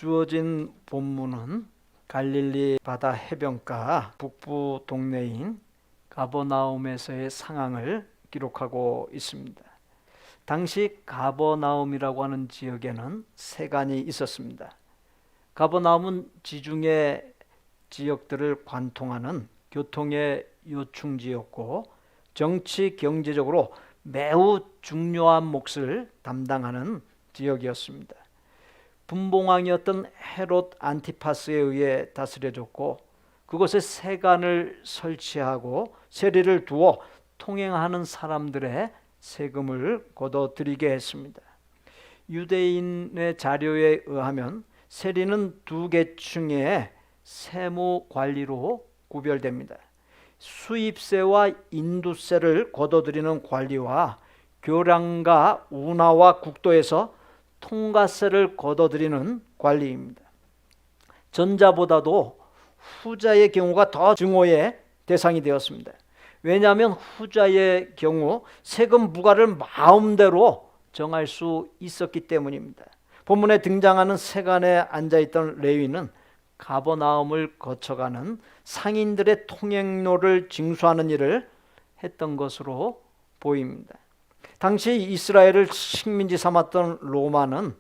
주어진 본문은 갈릴리 바다 해변가 북부 동네인 가버나움에서의 상황을 기록하고 있습니다. 당시 가버나움이라고 하는 지역에는 세간이 있었습니다. 가버나움은 지중해 지역들을 관통하는 교통의 요충지였고 정치 경제적으로 매우 중요한 몫을 담당하는 지역이었습니다. 분봉왕이었던 헤롯 안티파스에 의해 다스려졌고 그곳에 세관을 설치하고 세리를 두어 통행하는 사람들의 세금을 걷어들이게 했습니다. 유대인의 자료에 의하면 세리는 두 계층의 세무 관리로 구별됩니다. 수입세와 인두세를 걷어들이는 관리와 교량과 운하와 국도에서 통과세를 걷어들이는 관리입니다. 전자보다도 후자의 경우가 더 증오의 대상이 되었습니다. 왜냐하면 후자의 경우 세금 부과를 마음대로 정할 수 있었기 때문입니다. 본문에 등장하는 세관에 앉아있던 레위는 가버나움을 거쳐가는 상인들의 통행로를 징수하는 일을 했던 것으로 보입니다. 당시 이스라엘을 식민지 삼았던 로마는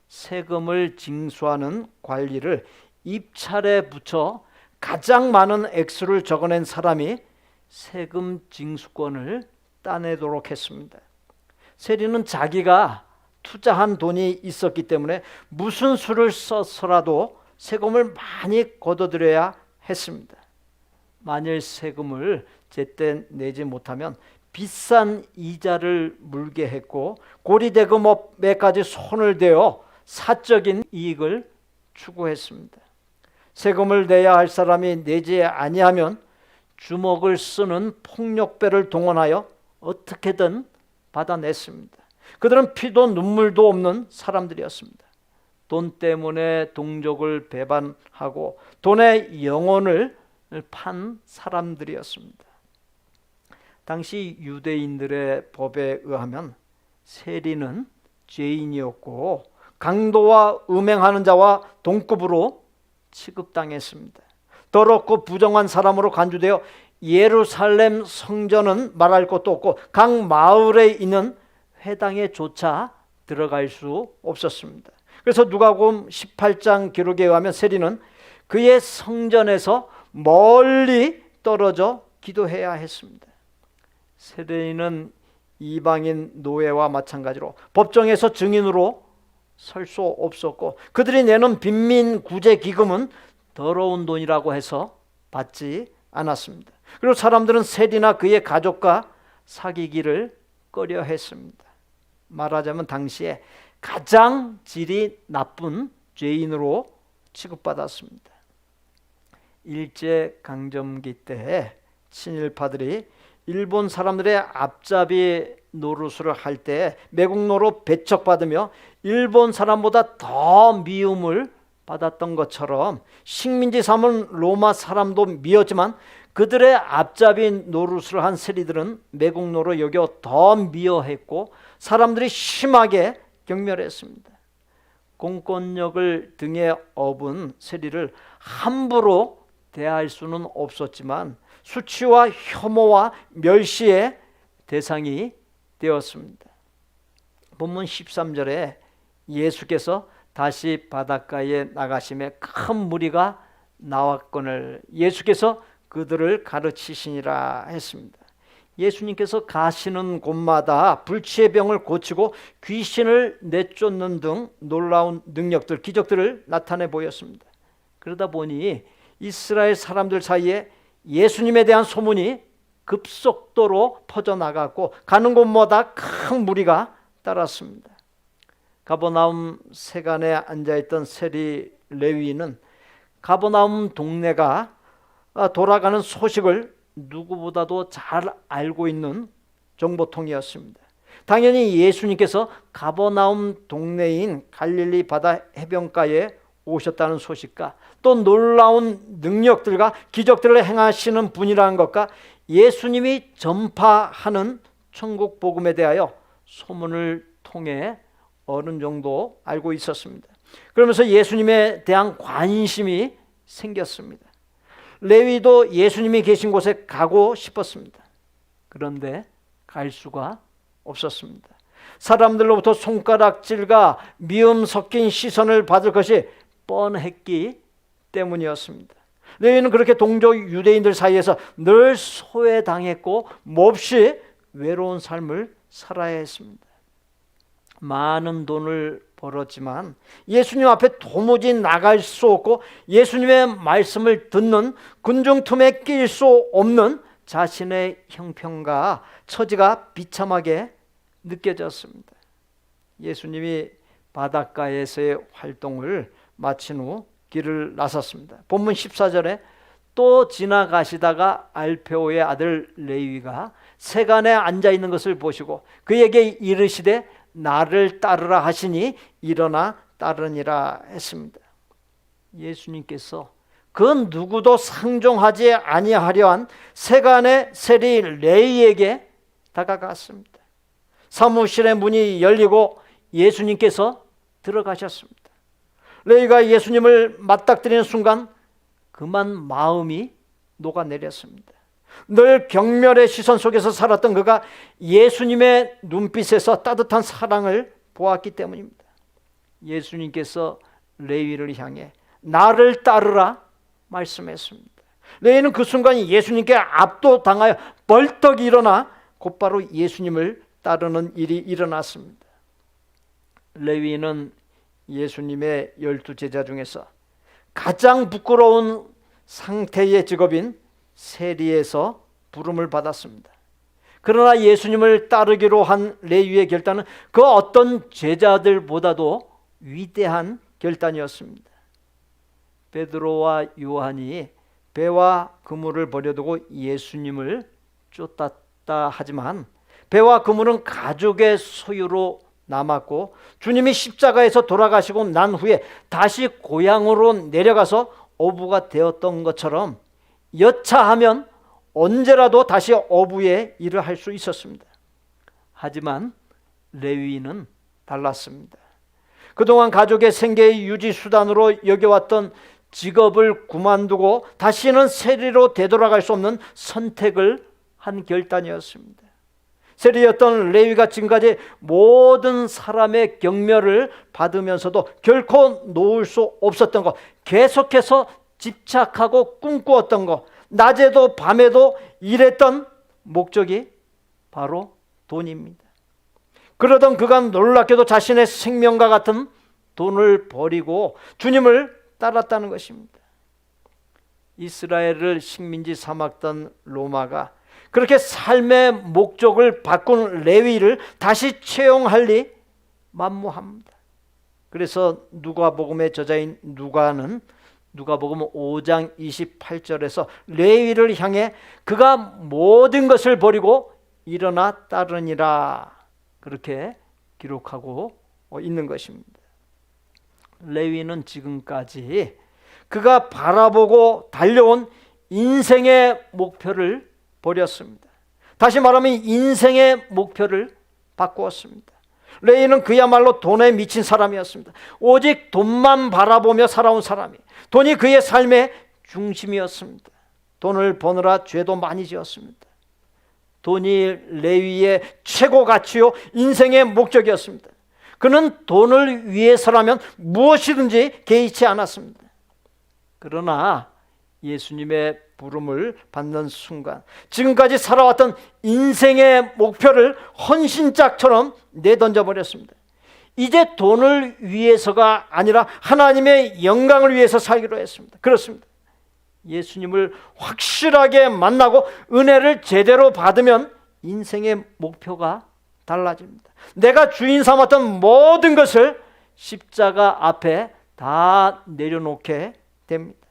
세금을 징수하는 관리를 입찰에 붙여 가장 많은 액수를 적어낸 사람이 세금 징수권을 따내도록 했습니다. 세리는 자기가 투자한 돈이 있었기 때문에 무슨 수를 써서라도 세금을 많이 걷어들여야 했습니다. 만일 세금을 제때 내지 못하면 비싼 이자를 물게 했고 고리대금업에까지 손을 대어 사적인 이익을 추구했습니다. 세금을 내야 할 사람이 내지 아니하면 주먹을 쓰는 폭력배를 동원하여 어떻게든 받아냈습니다. 그들은 피도 눈물도 없는 사람들이었습니다. 돈 때문에 동족을 배반하고 돈의 영혼을 판 사람들이었습니다. 당시 유대인들의 법에 의하면 세리는 죄인이었고 강도와 음행하는 자와 동급으로 취급당했습니다. 더럽고 부정한 사람으로 간주되어 예루살렘 성전은 말할 것도 없고 각 마을에 있는 회당에조차 들어갈 수 없었습니다. 그래서 누가복음 18장 기록에 의하면 세리는 그의 성전에서 멀리 떨어져 기도해야 했습니다. 세리는 이방인 노예와 마찬가지로 법정에서 증인으로 설 수 없었고 그들이 내는 빈민 구제 기금은 더러운 돈이라고 해서 받지 않았습니다. 그리고 사람들은 세리나 그의 가족과 사귀기를 꺼려 했습니다. 말하자면 당시에 가장 질이 나쁜 죄인으로 취급받았습니다. 일제강점기 때 친일파들이 일본 사람들의 앞잡이 노릇을 할 때 매국노로 배척받으며 일본 사람보다 더 미움을 받았던 것처럼 식민지 삼은 로마 사람도 미웠지만 그들의 앞잡이 노릇을 한 세리들은 매국노로 여겨 더 미워했고 사람들이 심하게 경멸했습니다. 공권력을 등에 업은 세리를 함부로 대할 수는 없었지만 수치와 혐오와 멸시의 대상이 되었습니다. 본문 13절에 예수께서 다시 바닷가에 나가심에 큰 무리가 나왔거늘 예수께서 그들을 가르치시니라 했습니다. 예수님께서 가시는 곳마다 불치의 병을 고치고 귀신을 내쫓는 등 놀라운 능력들, 기적들을 나타내 보였습니다. 그러다 보니 이스라엘 사람들 사이에 예수님에 대한 소문이 급속도로 퍼져나갔고 가는 곳마다 큰 무리가 따랐습니다. 가버나움 세관에 앉아있던 세리 레위는 가버나움 동네가 돌아가는 소식을 누구보다도 잘 알고 있는 정보통이었습니다. 당연히 예수님께서 가버나움 동네인 갈릴리 바다 해변가에 오셨다는 소식과 또 놀라운 능력들과 기적들을 행하시는 분이라는 것과 예수님이 전파하는 천국 복음에 대하여 소문을 통해 어느 정도 알고 있었습니다. 그러면서 예수님에 대한 관심이 생겼습니다. 레위도 예수님이 계신 곳에 가고 싶었습니다. 그런데 갈 수가 없었습니다. 사람들로부터 손가락질과 미움 섞인 시선을 받을 것이 뻔했기 때문이었습니다. 레위는 그렇게 동족 유대인들 사이에서 늘 소외당했고 몹시 외로운 삶을 살아야 했습니다. 많은 돈을 벌었지만 예수님 앞에 도무지 나갈 수 없고 예수님의 말씀을 듣는 군중 틈에 낄 수 없는 자신의 형편과 처지가 비참하게 느껴졌습니다. 예수님이 바닷가에서의 활동을 마친 후 길을 나섰습니다. 본문 14절에 또 지나가시다가 알페오의 아들 레위가 세간에 앉아있는 것을 보시고 그에게 이르시되 나를 따르라 하시니 일어나 따르니라 했습니다. 예수님께서 그 누구도 상종하지 아니하려 한 세간의 세리 레위에게 다가갔습니다. 사무실의 문이 열리고 예수님께서 들어가셨습니다. 레위가 예수님을 맞닥뜨리는 순간 그만 마음이 녹아내렸습니다. 늘 경멸의 시선 속에서 살았던 그가 예수님의 눈빛에서 따뜻한 사랑을 보았기 때문입니다. 예수님께서 레위를 향해 나를 따르라 말씀했습니다. 레위는 그 순간 예수님께 압도당하여 벌떡 일어나 곧바로 예수님을 따르는 일이 일어났습니다. 레위는 예수님의 12 제자 중에서 가장 부끄러운 상태의 직업인 세리에서 부름을 받았습니다. 그러나 예수님을 따르기로 한 레위의 결단은 그 어떤 제자들보다도 위대한 결단이었습니다. 베드로와 요한이 배와 그물을 버려두고 예수님을 쫓았다 하지만 배와 그물은 가족의 소유로 남았고 주님이 십자가에서 돌아가시고 난 후에 다시 고향으로 내려가서 어부가 되었던 것처럼 여차하면 언제라도 다시 어부의 일을 할 수 있었습니다. 하지만 레위는 달랐습니다. 그동안 가족의 생계의 유지 수단으로 여겨왔던 직업을 그만두고 다시는 세리로 되돌아갈 수 없는 선택을 한 결단이었습니다. 세리였던 레위가 지금까지 모든 사람의 경멸을 받으면서도 결코 놓을 수 없었던 것, 계속해서 집착하고 꿈꾸었던 것, 낮에도 밤에도 일했던 목적이 바로 돈입니다. 그러던 그가 놀랍게도 자신의 생명과 같은 돈을 버리고 주님을 따랐다는 것입니다. 이스라엘을 식민지 삼았던 로마가 그렇게 삶의 목적을 바꾼 레위를 다시 채용할 리 만무합니다. 그래서 누가복음의 저자인 누가는 누가복음 5장 28절에서 레위를 향해 그가 모든 것을 버리고 일어나 따르니라 그렇게 기록하고 있는 것입니다. 레위는 지금까지 그가 바라보고 달려온 인생의 목표를 버렸습니다. 다시 말하면 인생의 목표를 바꾸었습니다. 레위는 그야말로 돈에 미친 사람이었습니다. 오직 돈만 바라보며 살아온 사람이, 돈이 그의 삶의 중심이었습니다. 돈을 버느라 죄도 많이 지었습니다. 돈이 레위의 최고 가치요 인생의 목적이었습니다. 그는 돈을 위해서라면 무엇이든지 개의치 않았습니다. 그러나 예수님의 부름을 받는 순간 지금까지 살아왔던 인생의 목표를 헌신짝처럼 내던져 버렸습니다. 이제 돈을 위해서가 아니라 하나님의 영광을 위해서 살기로 했습니다. 그렇습니다. 예수님을 확실하게 만나고 은혜를 제대로 받으면 인생의 목표가 달라집니다. 내가 주인 삼았던 모든 것을 십자가 앞에 다 내려놓게 됩니다.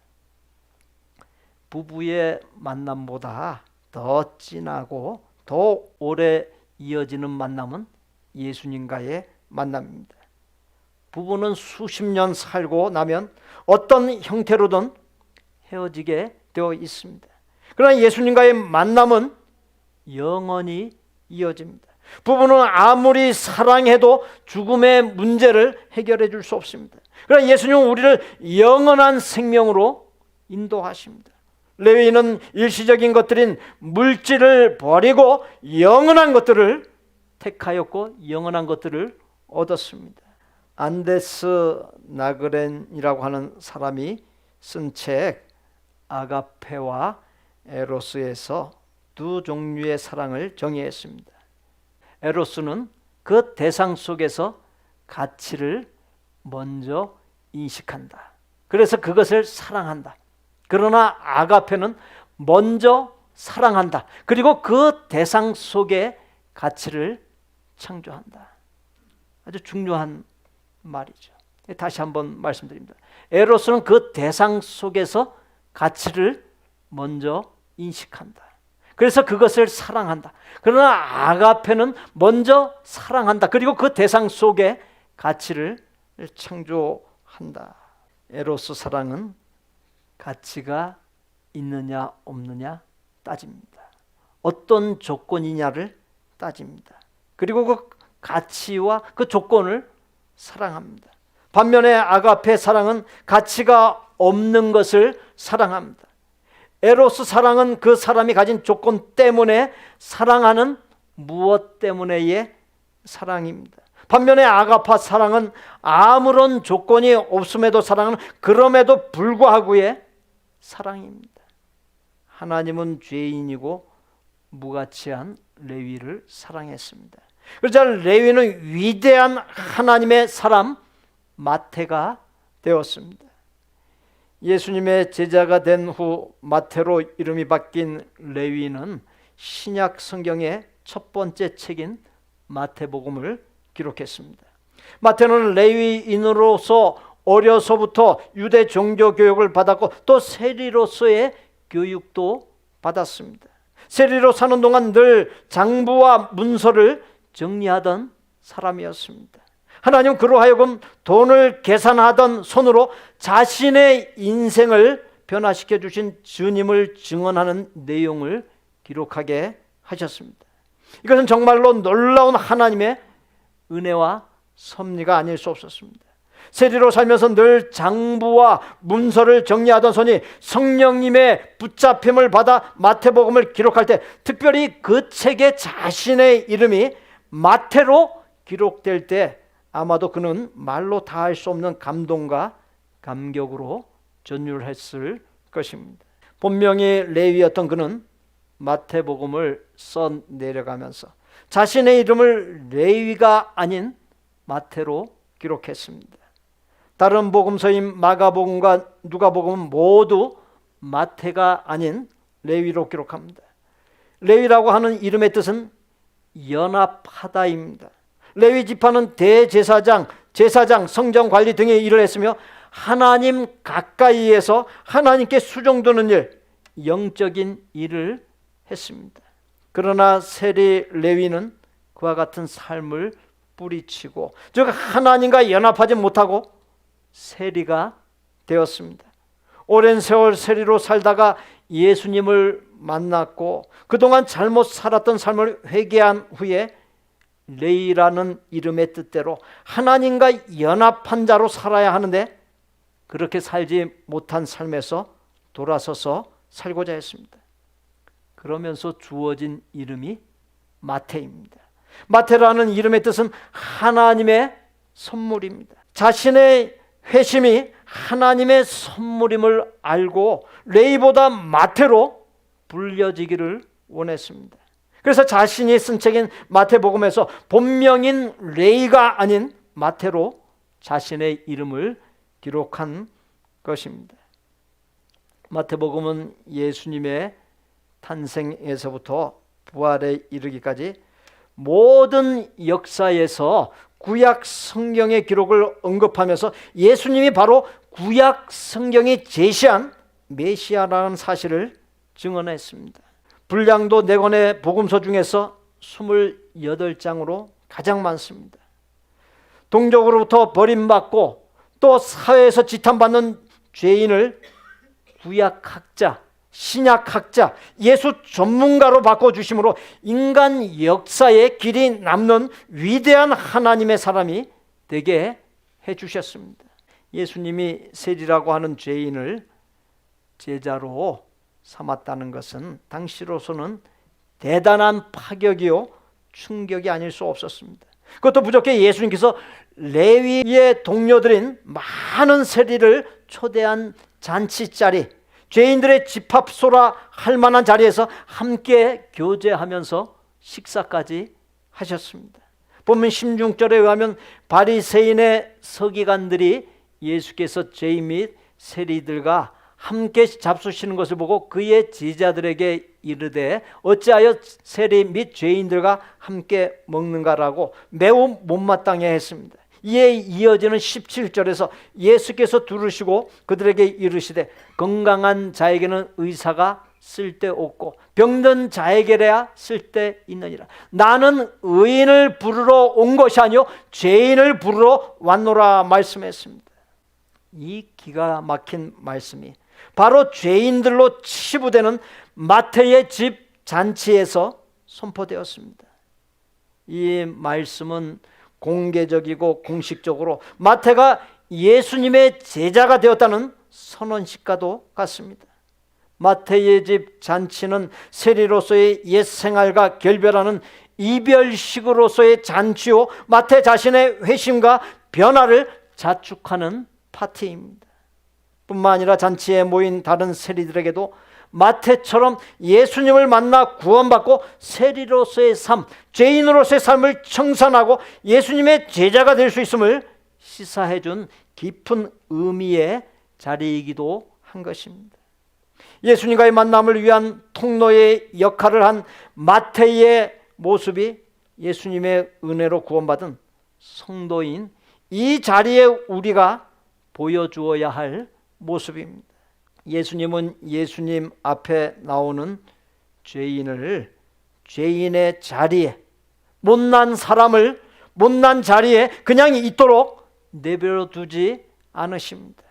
부부의 만남보다 더 진하고 더 오래 이어지는 만남은 예수님과의 만남입니다. 부부는 수십 년 살고 나면 어떤 형태로든 헤어지게 되어 있습니다. 그러나 예수님과의 만남은 영원히 이어집니다. 부부는 아무리 사랑해도 죽음의 문제를 해결해 줄 수 없습니다. 그러나 예수님은 우리를 영원한 생명으로 인도하십니다. 레위인은 일시적인 것들인 물질을 버리고 영원한 것들을 택하였고 영원한 것들을 얻었습니다. 안데스 나그렌이라고 하는 사람이 쓴 책 아가페와 에로스에서 두 종류의 사랑을 정의했습니다. 에로스는 그 대상 속에서 가치를 먼저 인식한다. 그래서 그것을 사랑한다. 그러나 아가페는 먼저 사랑한다. 그리고 그 대상 속에 가치를 창조한다. 아주 중요한 말이죠. 다시 한번 말씀드립니다. 에로스는 그 대상 속에서 가치를 먼저 인식한다. 그래서 그것을 사랑한다. 그러나 아가페는 먼저 사랑한다. 그리고 그 대상 속에 가치를 창조한다. 에로스 사랑은 가치가 있느냐 없느냐 따집니다. 어떤 조건이냐를 따집니다. 그리고 그 가치와 그 조건을 사랑합니다. 반면에 아가페 사랑은 가치가 없는 것을 사랑합니다. 에로스 사랑은 그 사람이 가진 조건 때문에 사랑하는 무엇 때문에의 사랑입니다. 반면에 아가파 사랑은 아무런 조건이 없음에도 사랑하는 그럼에도 불구하고의 사랑입니다. 하나님은 죄인이고 무가치한 레위를 사랑했습니다. 그래서 레위는 위대한 하나님의 사람 마태가 되었습니다. 예수님의 제자가 된 후 마태로 이름이 바뀐 레위는 신약 성경의 첫 번째 책인 마태복음을 기록했습니다. 마태는 레위인으로서 어려서부터 유대 종교 교육을 받았고 또 세리로서의 교육도 받았습니다. 세리로 사는 동안 늘 장부와 문서를 정리하던 사람이었습니다. 하나님 그로 하여금 돈을 계산하던 손으로 자신의 인생을 변화시켜 주신 주님을 증언하는 내용을 기록하게 하셨습니다. 이것은 정말로 놀라운 하나님의 은혜와 섭리가 아닐 수 없었습니다. 세리로 살면서 늘 장부와 문서를 정리하던 손이 성령님의 붙잡힘을 받아 마태복음을 기록할 때 특별히 그 책에 자신의 이름이 마태로 기록될 때 아마도 그는 말로 다 할 수 없는 감동과 감격으로 전율했을 것입니다. 본명이 레위였던 그는 마태복음을 써 내려가면서 자신의 이름을 레위가 아닌 마태로 기록했습니다. 다른 복음서인 마가복음과 누가복음은 모두 마태가 아닌 레위로 기록합니다. 레위라고 하는 이름의 뜻은 연합하다입니다. 레위 지파는 대제사장, 제사장, 성전관리 등의 일을 했으며 하나님 가까이에서 하나님께 수종드는 일, 영적인 일을 했습니다. 그러나 세리 레위는 그와 같은 삶을 뿌리치고 즉 하나님과 연합하지 못하고 세리가 되었습니다. 오랜 세월 세리로 살다가 예수님을 만났고 그동안 잘못 살았던 삶을 회개한 후에 레위라는 이름의 뜻대로 하나님과 연합한 자로 살아야 하는데 그렇게 살지 못한 삶에서 돌아서서 살고자 했습니다. 그러면서 주어진 이름이 마태입니다. 마태라는 이름의 뜻은 하나님의 선물입니다. 자신의 회심이 하나님의 선물임을 알고 레위보다 마태로 불려지기를 원했습니다. 그래서 자신이 쓴 책인 마태복음에서 본명인 레위가 아닌 마태로 자신의 이름을 기록한 것입니다. 마태복음은 예수님의 탄생에서부터 부활에 이르기까지 모든 역사에서 구약 성경의 기록을 언급하면서 예수님이 바로 구약 성경이 제시한 메시아라는 사실을 증언했습니다. 분량도 4권의 복음서 중에서 28장으로 가장 많습니다. 동족으로부터 버림받고 또 사회에서 지탄받는 죄인을 구약학자, 신약학자, 예수 전문가로 바꿔주심으로 인간 역사에 길이 남는 위대한 하나님의 사람이 되게 해주셨습니다. 예수님이 세리라고 하는 죄인을 제자로 삼았다는 것은 당시로서는 대단한 파격이요 충격이 아닐 수 없었습니다. 그것도 부족해 예수님께서 레위의 동료들인 많은 세리를 초대한 잔치자리, 죄인들의 집합소라 할 만한 자리에서 함께 교제하면서 식사까지 하셨습니다. 본문 16절에 의하면 바리새인의 서기관들이 예수께서 죄인 및 세리들과 함께 잡수시는 것을 보고 그의 제자들에게 이르되 어찌하여 세리 및 죄인들과 함께 먹는가라고 매우 못마땅해 했습니다. 이에 이어지는 17절에서 예수께서 두르시고 그들에게 이르시되 건강한 자에게는 의사가 쓸데없고 병든 자에게야 쓸데있느니라. 나는 의인을 부르러 온 것이 아니요 죄인을 부르러 왔노라 말씀했습니다. 이 기가 막힌 말씀이 바로 죄인들로 치부되는 마태의 집 잔치에서 선포되었습니다. 이 말씀은 공개적이고 공식적으로 마태가 예수님의 제자가 되었다는 선언식과도 같습니다. 마태의 집 잔치는 세리로서의 옛 생활과 결별하는 이별식으로서의 잔치요 마태 자신의 회심과 변화를 자축하는 파티입니다. 뿐만 아니라 잔치에 모인 다른 세리들에게도 마태처럼 예수님을 만나 구원받고 세리로서의 삶, 죄인으로서의 삶을 청산하고 예수님의 제자가 될 수 있음을 시사해 준 깊은 의미의 자리이기도 한 것입니다. 예수님과의 만남을 위한 통로의 역할을 한 마태의 모습이 예수님의 은혜로 구원받은 성도인 이 자리에 우리가 보여주어야 할 모습입니다. 예수님은 예수님 앞에 나오는 죄인을 죄인의 자리에, 못난 사람을 못난 자리에 그냥 있도록 내버려 두지 않으십니다.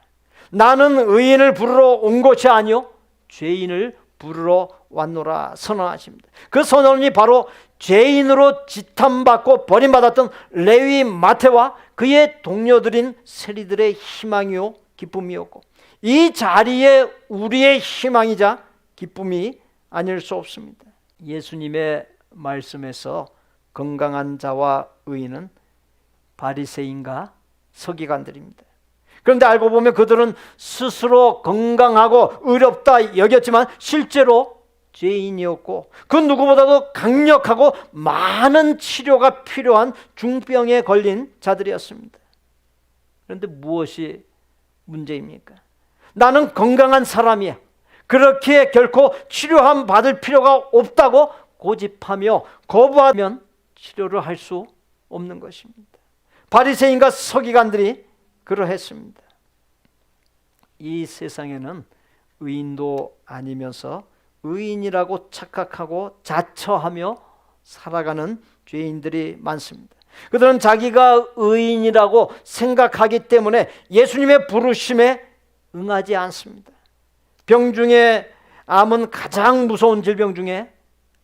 나는 의인을 부르러 온 것이 아니요 죄인을 부르러 왔노라 선언하십니다. 그 선언이 바로 죄인으로 지탄받고 버림받았던 레위 마태와 그의 동료들인 세리들의 희망이요 기쁨이었고 이 자리에 우리의 희망이자 기쁨이 아닐 수 없습니다. 예수님의 말씀에서 건강한 자와 의인은 바리새인과 서기관들입니다. 그런데 알고 보면 그들은 스스로 건강하고 의롭다 여겼지만 실제로 죄인이었고 그 누구보다도 강력하고 많은 치료가 필요한 중병에 걸린 자들이었습니다. 그런데 무엇이 문제입니까? 나는 건강한 사람이야. 그렇게 결코 치료함 받을 필요가 없다고 고집하며 거부하면 치료를 할 수 없는 것입니다. 바리새인과 서기관들이 그러했습니다. 이 세상에는 의인도 아니면서 의인이라고 착각하고 자처하며 살아가는 죄인들이 많습니다. 그들은 자기가 의인이라고 생각하기 때문에 예수님의 부르심에 응하지 않습니다. 병 중에 암은 가장 무서운 질병 중에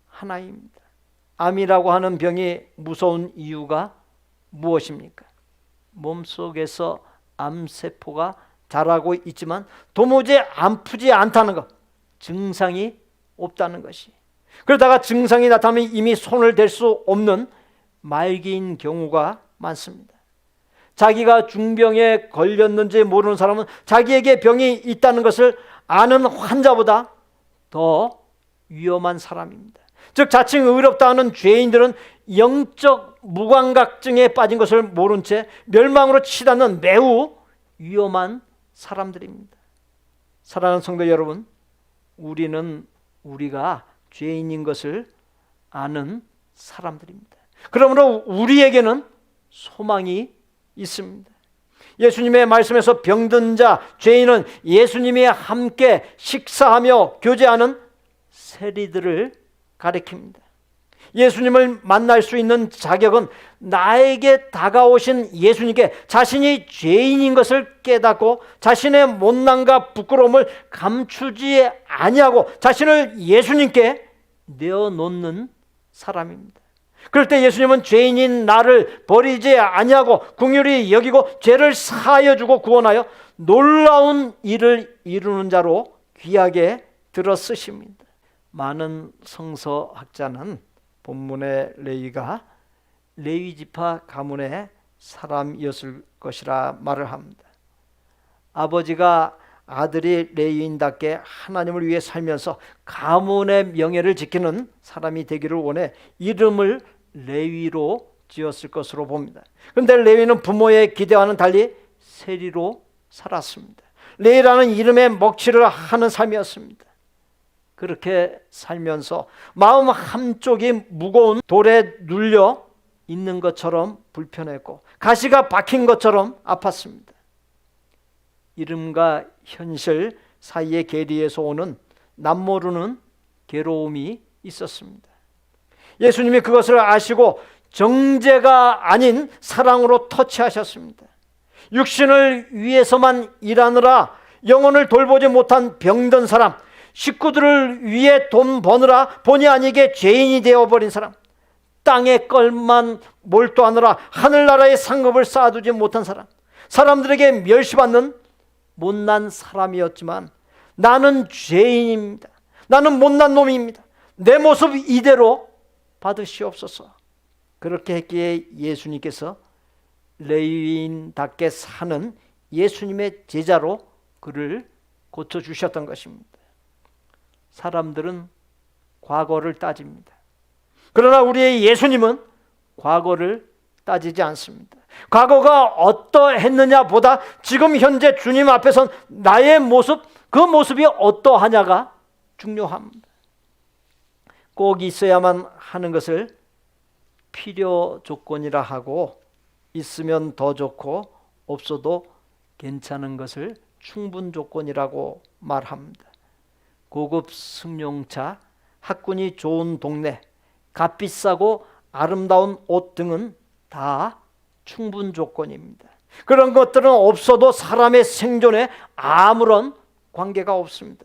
하나입니다. 암이라고 하는 병이 무서운 이유가 무엇입니까? 몸속에서 암세포가 자라고 있지만 도무지 아프지 않다는 것, 증상이 없다는 것이. 그러다가 증상이 나타나면 이미 손을 댈 수 없는 말기인 경우가 많습니다. 자기가 중병에 걸렸는지 모르는 사람은 자기에게 병이 있다는 것을 아는 환자보다 더 위험한 사람입니다. 즉 자칭 의롭다 하는 죄인들은 영적 무감각증에 빠진 것을 모른 채 멸망으로 치닫는 매우 위험한 사람들입니다. 사랑하는 성도 여러분, 우리는 우리가 죄인인 것을 아는 사람들입니다. 그러므로 우리에게는 소망이 있습니다. 예수님의 말씀에서 병든 자, 죄인은 예수님이 함께 식사하며 교제하는 세리들을 가리킵니다. 예수님을 만날 수 있는 자격은 나에게 다가오신 예수님께 자신이 죄인인 것을 깨닫고 자신의 못난과 부끄러움을 감추지 아니하고 자신을 예수님께 내어놓는 사람입니다. 그럴 때 예수님은 죄인인 나를 버리지 아니하고 긍휼히 여기고 죄를 사하여 주고 구원하여 놀라운 일을 이루는 자로 귀하게 들어 쓰십니다. 많은 성서학자는 본문의 레위가 레위 지파 가문의 사람이었을 것이라 말을 합니다. 아버지가 아들이 레위인답게 하나님을 위해 살면서 가문의 명예를 지키는 사람이 되기를 원해 이름을 레위로 지었을 것으로 봅니다. 그런데 레위는 부모의 기대와는 달리 세리로 살았습니다. 레위라는 이름에 먹칠을 하는 삶이었습니다. 그렇게 살면서 마음 한쪽이 무거운 돌에 눌려 있는 것처럼 불편했고 가시가 박힌 것처럼 아팠습니다. 이름과 현실 사이의 괴리에서 오는 남모르는 괴로움이 있었습니다. 예수님이 그것을 아시고 정죄가 아닌 사랑으로 터치하셨습니다. 육신을 위해서만 일하느라 영혼을 돌보지 못한 병든 사람, 식구들을 위해 돈 버느라 본의 아니게 죄인이 되어버린 사람, 땅의 껄만 몰두하느라 하늘나라의 상급을 쌓아두지 못한 사람, 사람들에게 멸시받는 못난 사람이었지만 나는 죄인입니다. 나는 못난 놈입니다. 내 모습 이대로 받으시옵소서. 그렇게 했기에 예수님께서 레위인답게 사는 예수님의 제자로 그를 고쳐주셨던 것입니다. 사람들은 과거를 따집니다. 그러나 우리의 예수님은 과거를 따지지 않습니다. 과거가 어떠했느냐 보다 지금 현재 주님 앞에선 나의 모습, 그 모습이 어떠하냐가 중요합니다. 꼭 있어야만 하는 것을 필요 조건이라 하고 있으면 더 좋고 없어도 괜찮은 것을 충분 조건이라고 말합니다. 고급 승용차, 학군이 좋은 동네, 값비싸고 아름다운 옷 등은 다 충분 조건입니다. 그런 것들은 없어도 사람의 생존에 아무런 관계가 없습니다.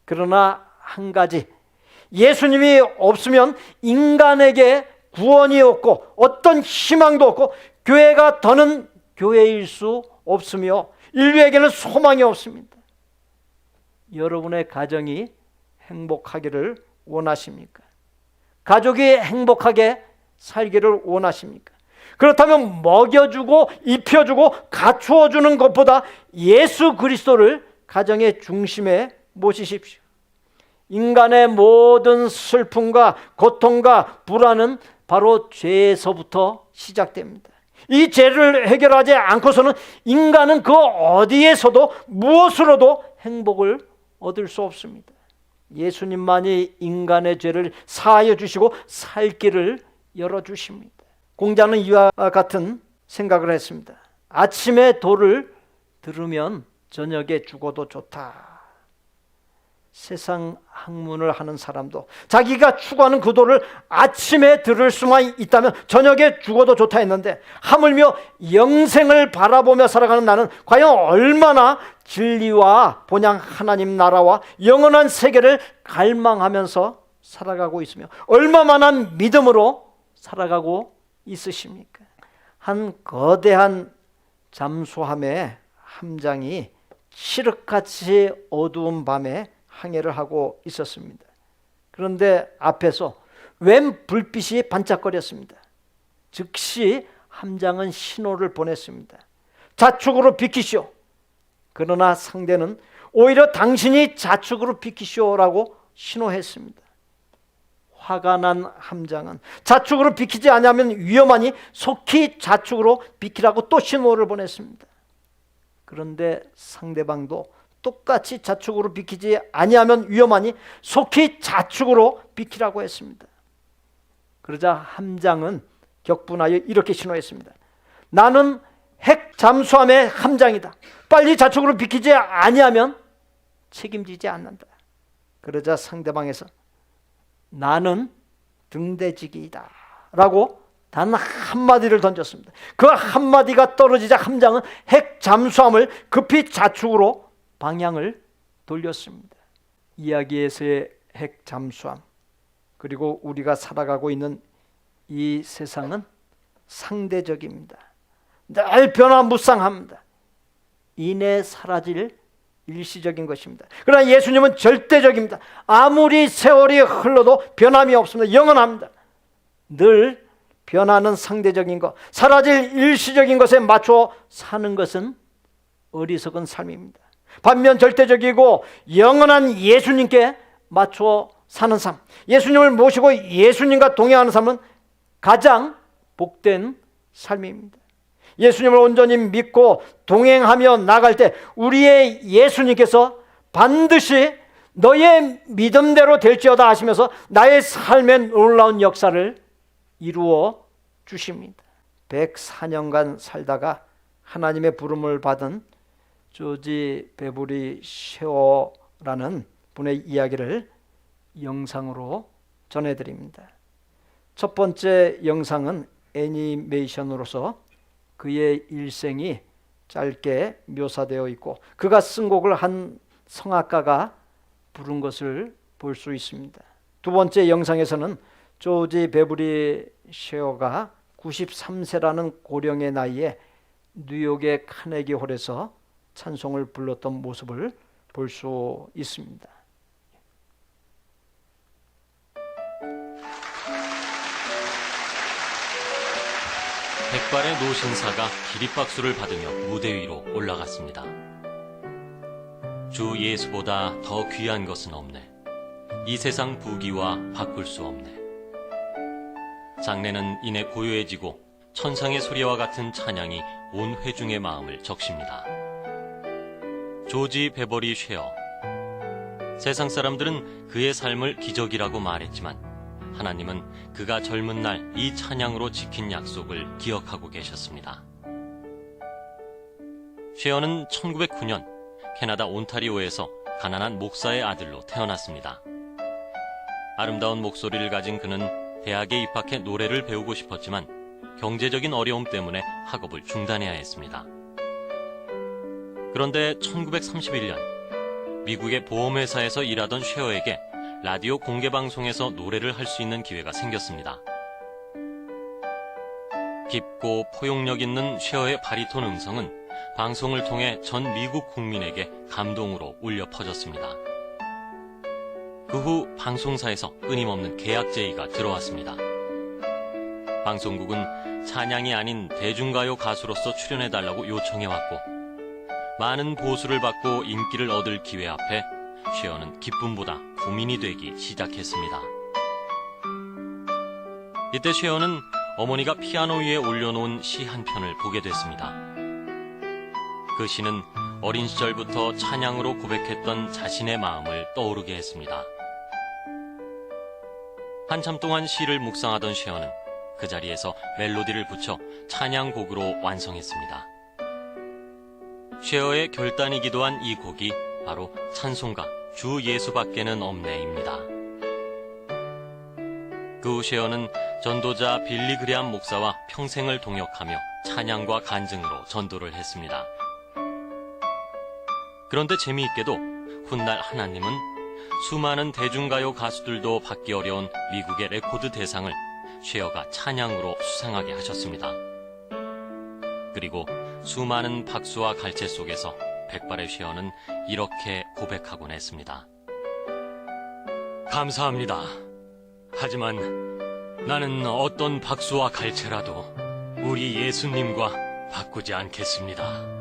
그러나 한 가지, 예수님이 없으면 인간에게 구원이 없고 어떤 희망도 없고 교회가 더는 교회일 수 없으며 인류에게는 소망이 없습니다. 여러분의 가정이 행복하기를 원하십니까? 가족이 행복하게 살기를 원하십니까? 그렇다면 먹여주고 입혀주고 갖추어주는 것보다 예수 그리스도를 가정의 중심에 모시십시오. 인간의 모든 슬픔과 고통과 불안은 바로 죄에서부터 시작됩니다. 이 죄를 해결하지 않고서는 인간은 그 어디에서도 무엇으로도 행복을 얻을 수 없습니다. 예수님만이 인간의 죄를 사하여 주시고 살 길을 열어주십니다. 공자는 이와 같은 생각을 했습니다. 아침에 도를 들으면 저녁에 죽어도 좋다. 세상 학문을 하는 사람도 자기가 추구하는 그 도를 아침에 들을 수만 있다면 저녁에 죽어도 좋다 했는데 하물며 영생을 바라보며 살아가는 나는 과연 얼마나 진리와 본향 하나님 나라와 영원한 세계를 갈망하면서 살아가고 있으며 얼마만한 믿음으로 살아가고 있으십니까? 한 거대한 잠수함의 함장이 칠흑같이 어두운 밤에 항해를 하고 있었습니다. 그런데 앞에서 웬 불빛이 반짝거렸습니다. 즉시 함장은 신호를 보냈습니다. 좌측으로 비키시오. 그러나 상대는 오히려 당신이 좌측으로 비키시오라고 신호했습니다. 화가 난 함장은 좌측으로 비키지 않으면 위험하니 속히 좌측으로 비키라고 또 신호를 보냈습니다. 그런데 상대방도 똑같이 좌측으로 비키지 아니하면 위험하니 속히 좌측으로 비키라고 했습니다. 그러자 함장은 격분하여 이렇게 신호했습니다. 나는 핵 잠수함의 함장이다. 빨리 좌측으로 비키지 아니하면 책임지지 않는다. 그러자 상대방에서 나는 등대지기이다 라고 단 한마디를 던졌습니다. 그 한마디가 떨어지자 함장은 핵 잠수함을 급히 좌측으로 방향을 돌렸습니다. 이야기에서의 핵 잠수함, 그리고 우리가 살아가고 있는 이 세상은 상대적입니다. 늘 변화무쌍합니다. 이내 사라질 일시적인 것입니다. 그러나 예수님은 절대적입니다. 아무리 세월이 흘러도 변함이 없습니다. 영원합니다. 늘 변하는 상대적인 것, 사라질 일시적인 것에 맞춰 사는 것은 어리석은 삶입니다. 반면 절대적이고 영원한 예수님께 맞춰 사는 삶, 예수님을 모시고 예수님과 동행하는 삶은 가장 복된 삶입니다. 예수님을 온전히 믿고 동행하며 나갈 때 우리의 예수님께서 반드시 너의 믿음대로 될지어다 하시면서 나의 삶에 놀라운 역사를 이루어 주십니다. 104년간 살다가 하나님의 부름을 받은 조지 베버리 쉐어라는 분의 이야기를 영상으로 전해드립니다. 첫 번째 영상은 애니메이션으로서 그의 일생이 짧게 묘사되어 있고 그가 쓴 곡을 한 성악가가 부른 것을 볼 수 있습니다. 두 번째 영상에서는 조지 베버리 쉐어가 93세라는 고령의 나이에 뉴욕의 카네기 홀에서 찬송을 불렀던 모습을 볼 수 있습니다. 백발의 노신사가 기립박수를 받으며 무대 위로 올라갔습니다. 주 예수보다 더 귀한 것은 없네. 이 세상 부귀와 바꿀 수 없네. 장례는 이내 고요해지고 천상의 소리와 같은 찬양이 온 회중의 마음을 적십니다. 조지 베버리 쉐어. 세상 사람들은 그의 삶을 기적이라고 말했지만 하나님은 그가 젊은 날 이 찬양으로 지킨 약속을 기억하고 계셨습니다. 쉐어는 1909년 캐나다 온타리오에서 가난한 목사의 아들로 태어났습니다. 아름다운 목소리를 가진 그는 대학에 입학해 노래를 배우고 싶었지만 경제적인 어려움 때문에 학업을 중단해야 했습니다. 그런데 1931년 미국의 보험회사에서 일하던 쉐어에게 라디오 공개방송에서 노래를 할 수 있는 기회가 생겼습니다. 깊고 포용력 있는 쉐어의 바리톤 음성은 방송을 통해 전 미국 국민에게 감동으로 울려 퍼졌습니다. 그 후 방송사에서 끊임없는 계약 제의가 들어왔습니다. 방송국은 찬양이 아닌 대중가요 가수로서 출연해달라고 요청해왔고 많은 보수를 받고 인기를 얻을 기회 앞에 쉐어는 기쁨보다 고민이 되기 시작했습니다. 이때 쉐어는 어머니가 피아노 위에 올려놓은 시 한 편을 보게 됐습니다. 그 시는 어린 시절부터 찬양으로 고백했던 자신의 마음을 떠오르게 했습니다. 한참 동안 시를 묵상하던 쉐어는 그 자리에서 멜로디를 붙여 찬양곡으로 완성했습니다. 쉐어의 결단이기도 한 이 곡이 바로 찬송가 주 예수밖에는 없네입니다. 그 후 쉐어는 전도자 빌리 그레암 목사와 평생을 동역하며 찬양과 간증으로 전도를 했습니다. 그런데 재미있게도 훗날 하나님은 수많은 대중가요 가수들도 받기 어려운 미국의 레코드 대상을 쉐어가 찬양으로 수상하게 하셨습니다. 그리고 수많은 박수와 갈채 속에서 백발의 쉐어는 이렇게 고백하곤 했습니다. 감사합니다. 하지만 나는 어떤 박수와 갈채라도 우리 예수님과 바꾸지 않겠습니다.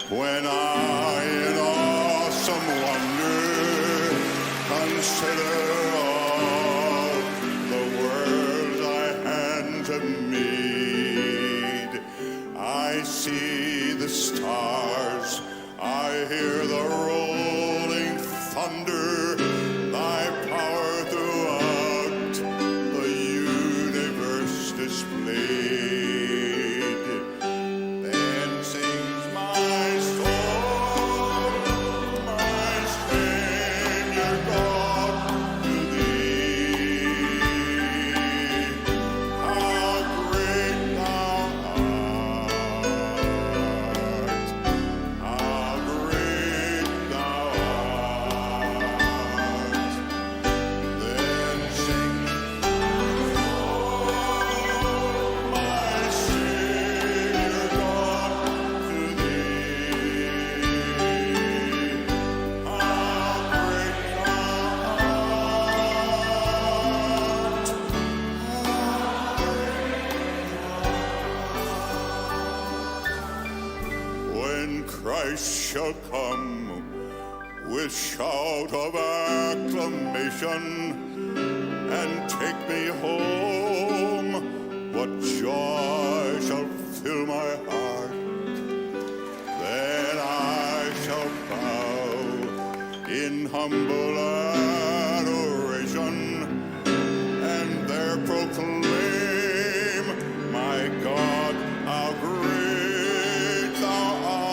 When I in awesome wonder consider all the world thy hands have made, I see the stars, I hear the rolling thunder, thy power throughout the universe displayed. Christ shall come with shout of acclamation and take me home. What joy shall fill my heart? Then I shall bow in humble adoration and there proclaim, my God, how great thou art.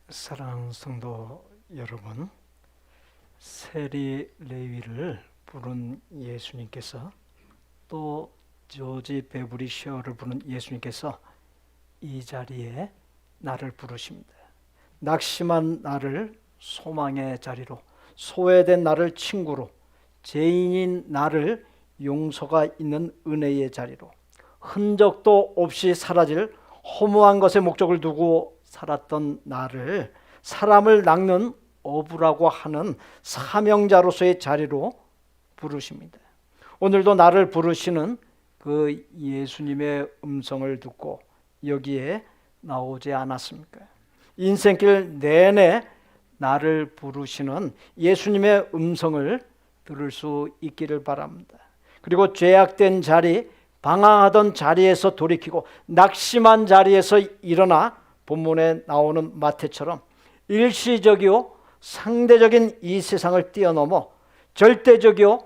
사랑하는 성도 여러분, 세리 레위를 부른 예수님께서 또 조지 베버리 쉐어를 부른 예수님께서 이 자리에 나를 부르십니다. 낙심한 나를 소망의 자리로, 소외된 나를 친구로, 죄인인 나를 용서가 있는 은혜의 자리로, 흔적도 없이 사라질 허무한 것에 목적을 두고 살았던 나를 사람을 낚는 어부라고 하는 사명자로서의 자리로 부르십니다. 오늘도 나를 부르시는 그 예수님의 음성을 듣고 여기에 나오지 않았습니까? 인생길 내내 나를 부르시는 예수님의 음성을 들을 수 있기를 바랍니다. 그리고 죄악된 자리, 방황하던 자리에서 돌이키고 낙심한 자리에서 일어나 본문에 나오는 마태처럼 일시적이요 상대적인 이 세상을 뛰어넘어 절대적이요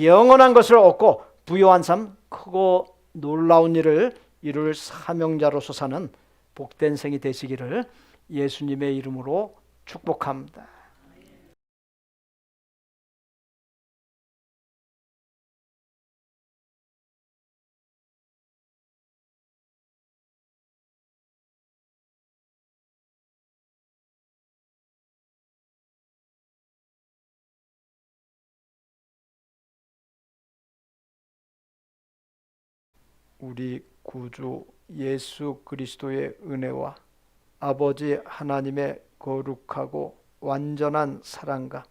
영원한 것을 얻고 부요한 삶, 크고 놀라운 일을 이룰 사명자로서 사는 복된 생이 되시기를 예수님의 이름으로 축복합니다. 우리 구주 예수 그리스도의 은혜와 아버지 하나님의 거룩하고 완전한 사랑과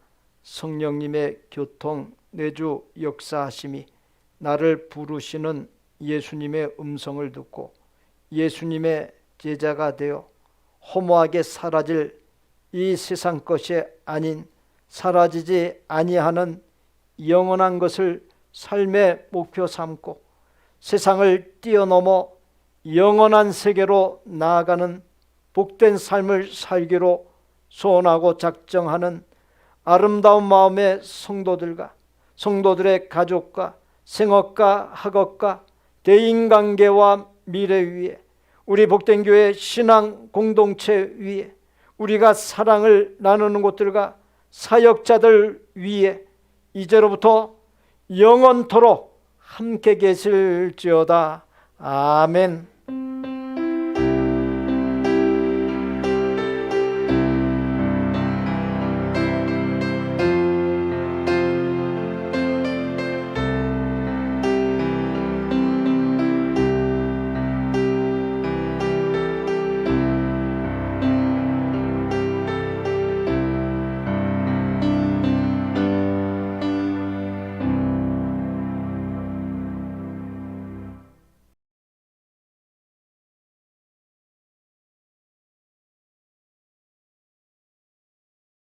성령님의 교통 내주 역사하심이 나를 부르시는 예수님의 음성을 듣고 예수님의 제자가 되어 허무하게 사라질 이 세상 것이 아닌 사라지지 아니하는 영원한 것을 삶의 목표 삼고 세상을 뛰어넘어 영원한 세계로 나아가는 복된 삶을 살기로 소원하고 작정하는 아름다운 마음의 성도들과 성도들의 가족과 생업과 학업과 대인관계와 미래 위에 우리 복된 교회 신앙 공동체 위에 우리가 사랑을 나누는 곳들과 사역자들 위에 이제로부터 영원토록 함께 계실지어다. 아멘.